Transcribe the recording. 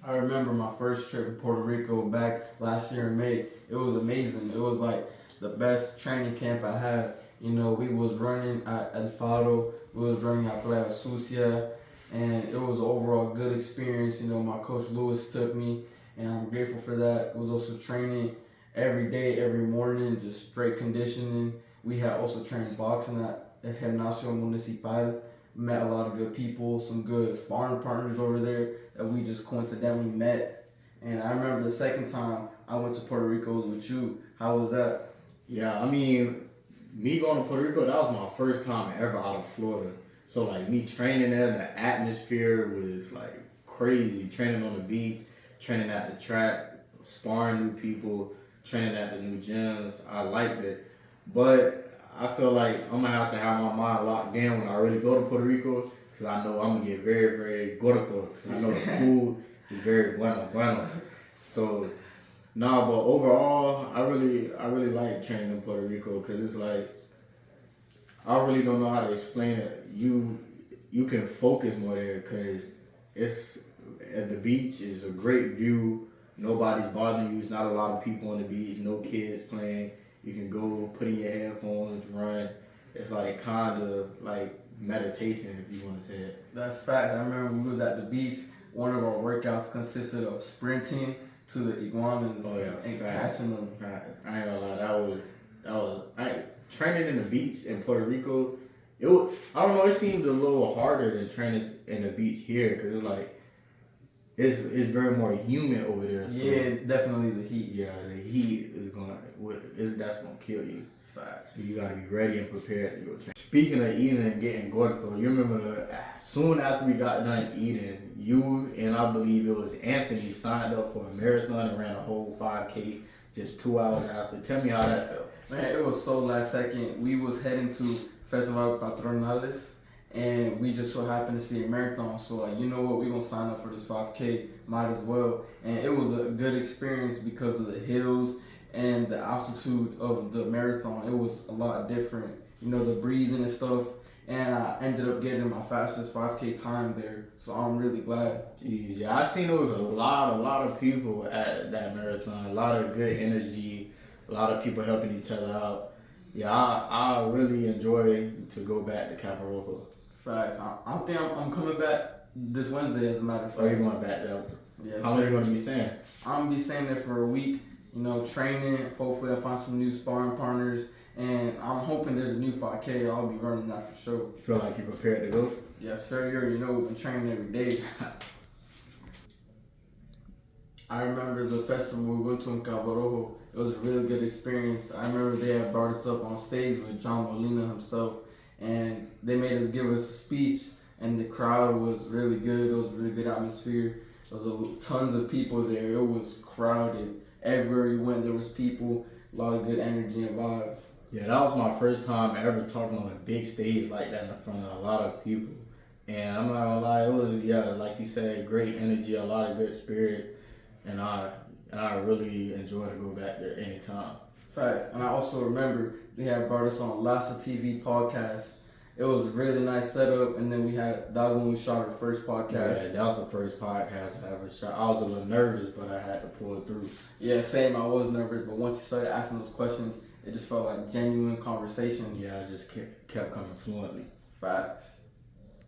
I remember my first trip to Puerto Rico back last year in May. It was amazing. It was like the best training camp I had. You know, we was running at El Faro, we was running at Playa Sucia, and it was an overall good experience. You know, my coach Lewis took me, and I'm grateful for that. It was also training every day, every morning, just straight conditioning. We had also trained boxing at El Gimnasio Municipal. Met a lot of good people, some good sparring partners over there that we just coincidentally met. And I remember the second time I went to Puerto Rico was with you. How was that? Yeah, I mean, me going to Puerto Rico, that was my first time ever out of Florida. So like me training there, the atmosphere was like crazy. Training on the beach, training at the track, sparring new people, training at the new gyms. I liked it. But I feel like I'm gonna have to have my mind locked in when I really go to Puerto Rico, because I know I'm gonna get very, very gordo. I know the food is very bueno. So, nah, but overall, I really like training in Puerto Rico, because it's like, I really don't know how to explain it. You can focus more there, because it's at the beach is a great view. Nobody's bothering you. It's not a lot of people on the beach. No kids playing. You can go put in your headphones, run. It's like kind of like meditation, if you want to say it. That's facts. I remember we was at the beach. One of our workouts consisted of sprinting to the iguanas and catching them. I ain't gonna lie, training in the beach in Puerto Rico. I don't know. It seemed a little harder than training in the beach here, because it's like it's very more humid over there. So, yeah, definitely the heat. Yeah, the heat is that's gonna kill you. Facts. So you gotta be ready and prepared to go train. Speaking of eating and getting gordo, you remember soon after we got done eating, you and I believe it was Anthony signed up for a marathon and ran a whole 5K just 2 hours after. Tell me how that felt. Man, it was so last second. We was heading to Festival Patronales, and we just so happened to see a marathon. So like, you know what, we gonna sign up for this 5K, might as well. And it was a good experience because of the hills and the altitude of the marathon. It was a lot different, you know, the breathing and stuff. And I ended up getting my fastest 5K time there. So I'm really glad. Jeez, yeah, I seen there was a lot of people at that marathon. A lot of good energy. A lot of people helping each other out. Yeah, I really enjoy to go back to Cabo Rojo. Facts. I think I'm coming back this Wednesday, as a matter of fact. Oh, you going back there? Yes, How long are you going to be staying? I'm going to be staying there for a week, you know, training. Hopefully I'll find some new sparring partners. And I'm hoping there's a new 5K. I'll be running that for sure. You feel like you're prepared to go? Yes, sir. You already know we've been training every day. I remember the festival we went to in Cabo Rojo. It was a really good experience. I remember they had brought us up on stage with John Molina himself, and they made us give us a speech, and the crowd was really good. It was a really good atmosphere. There was tons of people there. It was crowded. Everywhere you went, there was people, a lot of good energy and vibes. Yeah, that was my first time ever talking on a big stage like that in front of a lot of people. And I'm not gonna lie, it was, like you said, great energy, a lot of good spirits, and I really enjoy to go back there anytime. Facts. And I also remember they had brought us on Lassa TV podcast. It was a really nice setup, and then that was when we shot our first podcast. Yeah, that was the first podcast I ever shot. I was a little nervous, but I had to pull it through. Yeah, same. I was nervous, but once you started asking those questions, it just felt like genuine conversations. Yeah, I just kept coming fluently. Facts.